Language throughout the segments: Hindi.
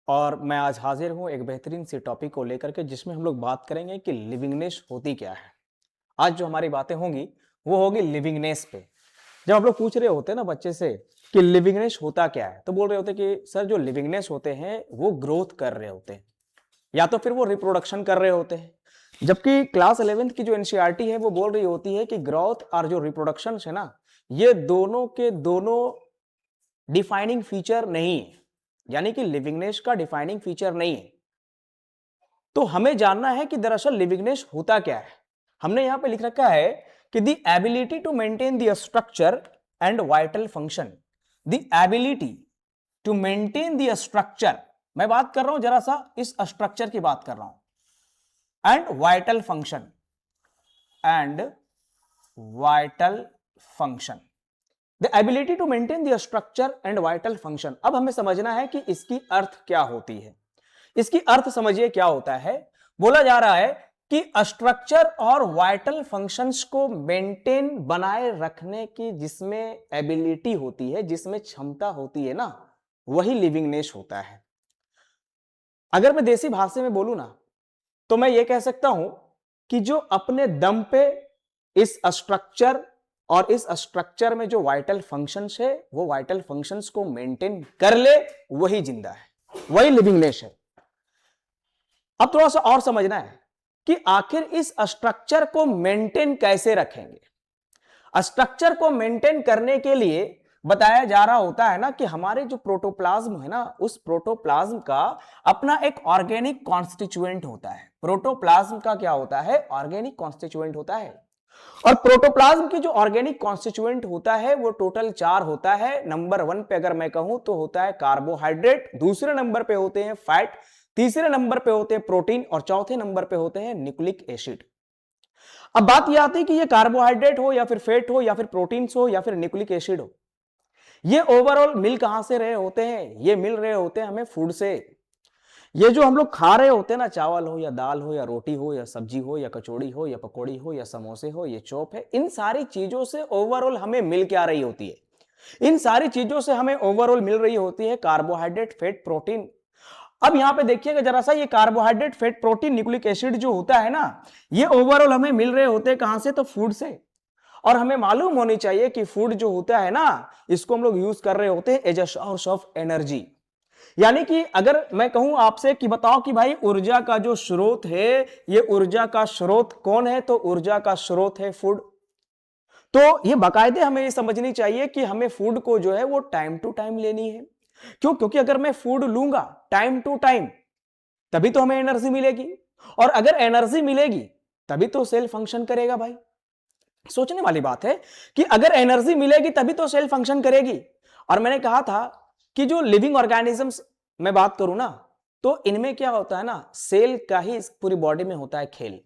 और मैं आज हाजिर हूँ एक बेहतरीन सी टॉपिक को लेकर के जिसमें हम लोग बात करेंगे कि लिविंगनेस होती क्या है। आज जो हमारी बातें होंगी वो होगी लिविंगनेस पे। जब हम लोग पूछ रहे होते हैं ना बच्चे से कि लिविंगनेस होता क्या है, तो बोल रहे होते हैं कि सर जो लिविंगनेस होते हैं वो ग्रोथ कर रहे होते हैं या तो फिर वो रिप्रोडक्शन कर रहे होते हैं। जबकि क्लास 11th की जो एनसीईआरटी है वो बोल रही होती है कि ग्रोथ और जो रिप्रोडक्शन है ना, ये दोनों के दोनों डिफाइनिंग फीचर नहीं है, यानी कि लिविंगनेस का डिफाइनिंग फीचर नहीं है। तो हमें जानना है कि दरअसल लिविंगनेस होता क्या है। हमने यहां पे लिख रखा है कि the ability to maintain the structure and vital function. The ability to maintain the structure, मैं बात कर रहा हूं जरा सा इस स्ट्रक्चर की बात कर रहा हूं, and vital function, and vital function, the ability to maintain the structure and vital function. अब हमें समझना है कि इसकी अर्थ क्या होती है। इसकी अर्थ समझिए क्या होता है। बोला जा रहा है कि स्ट्रक्चर और वाइटल फंक्शंस को मेंटेन बनाए रखने की जिसमें एबिलिटी होती है, जिसमें क्षमता होती है ना, वही लिविंगनेस होता है। अगर मैं देसी भाषा में बोलूं ना, तो मैं ये कह सकता हूं कि जो अपने दम पे इस स्ट्रक्चर और इस स्ट्रक्चर में जो वाइटल फंक्शंस है वो वाइटल फंक्शंस को मेंटेन कर ले, वही जिंदा है, वही लिविंगनेस है। अब थोड़ा सा और समझना है कि आखिर इस स्ट्रक्चर को मेंटेन कैसे रखेंगे। स्ट्रक्चर को मेंटेन करने के लिए बताया जा रहा होता है ना कि हमारे जो प्रोटोप्लाज्म है ना, उस प्रोटोप्लाज्म का अपना एक ऑर्गेनिक कॉन्स्टिट्यूएंट होता है। प्रोटोप्लाज्म का क्या होता है? ऑर्गेनिक कॉन्स्टिट्यूएंट होता है। और प्रोटोप्लाज्म की जो ऑर्गेनिक कॉन्स्टिट्यूएंट होता है वो टोटल 4 होता है। नंबर 1 पे अगर मैं कहूं तो होता है कार्बोहाइड्रेट, दूसरे नंबर पे होते हैं फैट, तीसरे नंबर पे होते हैं प्रोटीन और चौथे नंबर पे होते हैं न्यूक्लिक एसिड। अब बात यह आती है कि ये कार्बोहाइड्रेट हो या फिर फैट हो या फिर प्रोटीन्स हो या फिर न्यूक्लिक एसिड हो, ये ओवरऑल मिल कहां से रहे होते हैं? ये मिल रहे होते हैं हमें फूड से। ये जो हम लोग खा रहे होते हैं ना, चावल हो या दाल हो या रोटी हो या सब्जी हो या कचौड़ी हो या पकौड़ी हो या समोसे हो, ये चॉप है, इन सारी चीजों से ओवरऑल हमें मिल क्या रही होती है? इन सारी चीजों से हमें ओवरऑल मिल रही होती है कार्बोहाइड्रेट, फैट, प्रोटीन। अब यहां पे देखिएगा जरा सा, ये carbohydrate, fat, protein, nucleic acid जो होता है ना, ये ओवरऑल हमें मिल रहे होते हैं कहां से? तो फूड से। और हमें मालूम होनी चाहिए कि फूड जो होता है ना, इसको हम लोग यूज कर रहे होते हैं as a source of energy. यानी कि अगर मैं कहूं आपसे कि बताओ कि भाई ऊर्जा का जो स्रोत है, ये ऊर्जा का स्रोत कौन है? तो ऊर्जा का स्रोत है फूड। तो ये बाकायदे हमें ये समझनी चाहिए कि हमें फूड को जो है वो टाइम टू टाइम लेनी है। क्यों? क्योंकि अगर मैं फूड लूंगा टाइम टू टाइम तभी तो हमें एनर्जी मिलेगी, और अगर एनर्जी मिलेगी तभी तो सेल फंक्शन करेगा। भाई सोचने वाली बात है कि अगर एनर्जी मिलेगी तभी तो सेल फंक्शन करेगी। और मैंने कहा था कि जो लिविंग ऑर्गेनिजम्स मैं बात करूं ना, तो इनमें क्या होता है ना, सेल का ही इस पूरी बॉडी में होता है खेल।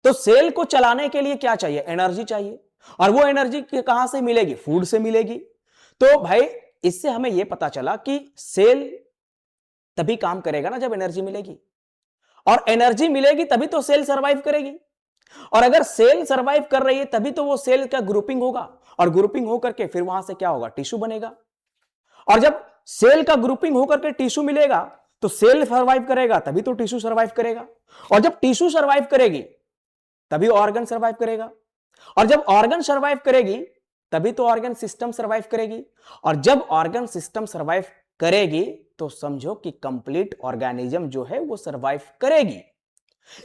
तो सेल को चलाने के लिए क्या चाहिए? एनर्जी चाहिए। और वो एनर्जी कहां से मिलेगी? फूड से मिलेगी। तो भाई इससे हमें यह पता चला कि सेल तभी काम करेगा ना जब एनर्जी मिलेगी, और एनर्जी मिलेगी तभी तो सेल सरवाइव करेगी। और अगर सेल सरवाइव कर रही है तभी तो वो सेल का ग्रुपिंग होगा, और ग्रुपिंग होकर के फिर वहां से क्या होगा? टिश्यू बनेगा। और जब सेल का ग्रुपिंग होकर के टिश्यू मिलेगा तो सेल सरवाइव करेगा, तभी तो टिश्यू सरवाइव करेगा। और जब टिश्यू सरवाइव करेगी तभी ऑर्गन सरवाइव करेगा। और जब ऑर्गन सरवाइव करेगी तभी तो ऑर्गन सिस्टम सरवाइव करेगी। और जब ऑर्गन सिस्टम सरवाइव करेगी तो समझो कि कंप्लीट ऑर्गेनिज्म जो है वो सरवाइव करेगी।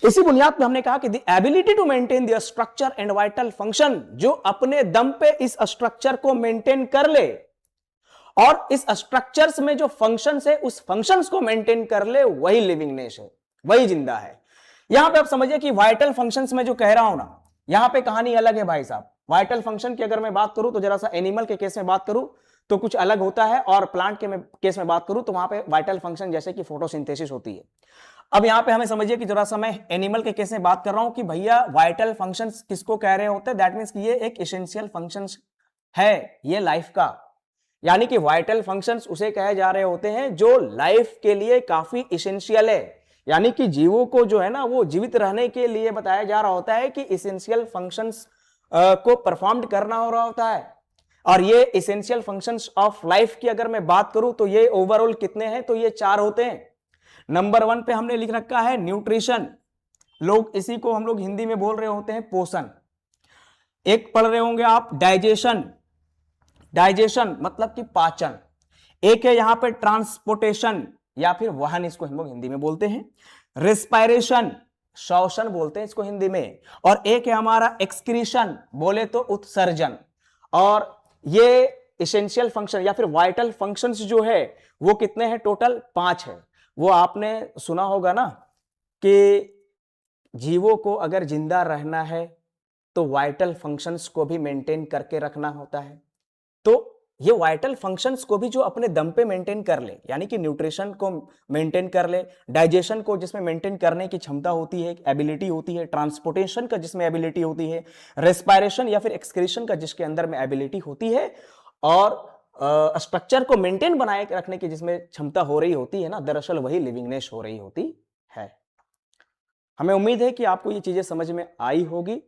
इसी बुनियाद पर हमने कहा कि the ability to maintain the structure and vital function, जो अपने दम पे इस स्ट्रक्चर को मेंटेन कर ले और इस स्ट्रक्चर्स में जो फंक्शंस है उस फंक्शंस को मेंटेन कर ले, वही लिविंगनेस है, वही जिंदा है। यहां पे आप समझिए कि वाइटल फंक्शंस में जो कह रहा हूं ना, यहां पे कहानी अलग है भाई साहब। वाइटल फंक्शन की अगर मैं बात करूं तो जरा सा एनिमल के केस में बात करूं तो कुछ अलग होता है, और प्लांट के केस में बात करूं तो वहां पे वाइटल फंक्शन जैसे कि फोटोसिंथेसिस होती है। अब यहां पे हमें समझिए कि जरा सा मैं एनिमल के केस में बात कर रहा हूं कि भैया वाइटल फंक्शंस किसको कह रहे होते हैं? दैट मींस कि ये एक एसेंशियल फंक्शंस है ये लाइफ का। यानी कि वाइटल फंक्शंस उसे कहे जा रहे होते हैं जो लाइफ के लिए काफी एसेंशियल है। यानी कि जीवों को जो है ना वो जीवित रहने के लिए बताया जा रहा होता है कि एसेंशियल फंक्शंस को परफॉर्म करना हो रहा होता है। और ये इसेंशियल फंक्शंस ऑफ लाइफ की अगर मैं बात करूं तो ये ओवरऑल कितने हैं, तो ये 4 होते हैं। नंबर 1 पे हमने लिख रखा है न्यूट्रिशन, लोग इसी को हम लोग हिंदी में बोल रहे होते हैं पोषण। एक पढ़ रहे होंगे आप डाइजेशन, डाइजेशन मतलब कि पाचन। एक है यहां पे ट्रांसपोर्टेशन या फिर वहन, इसको हम लोग हिंदी में बोलते हैं। रिस्पायरेशन, श्वसन बोलते हैं इसको हिंदी में। और एक है हमारा एक्सक्रीशन, बोले तो उत्सर्जन। और ये इसेंशियल फंक्शन या फिर वाइटल फंक्शंस जो है वो कितने हैं, टोटल 5 है। वो आपने सुना होगा ना कि जीवों को अगर जिंदा रहना है तो वाइटल फंक्शंस को भी मेंटेन करके रखना होता है। तो ये वाइटल फंक्शंस को भी जो अपने दम पे मेंटेन कर ले, यानी कि न्यूट्रिशन को मेंटेन कर ले, डाइजेशन को जिसमें मेंटेन करने की क्षमता होती है, एबिलिटी होती है, ट्रांसपोर्टेशन का जिसमें एबिलिटी होती है, रेस्पायरेशन या फिर एक्सक्रीशन का जिसके अंदर में एबिलिटी होती है, और स्ट्रक्चर को मेंटेन बनाए रखने की जिसमें क्षमता हो रही होती है ना, दरअसल वही लिविंगनेस हो रही होती है। हमें उम्मीद है कि आपको ये चीजें समझ में आई होगी,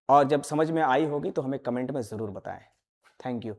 और जब समझ में आई होगी तो हमें कमेंट में जरूर बताएं। Thank you.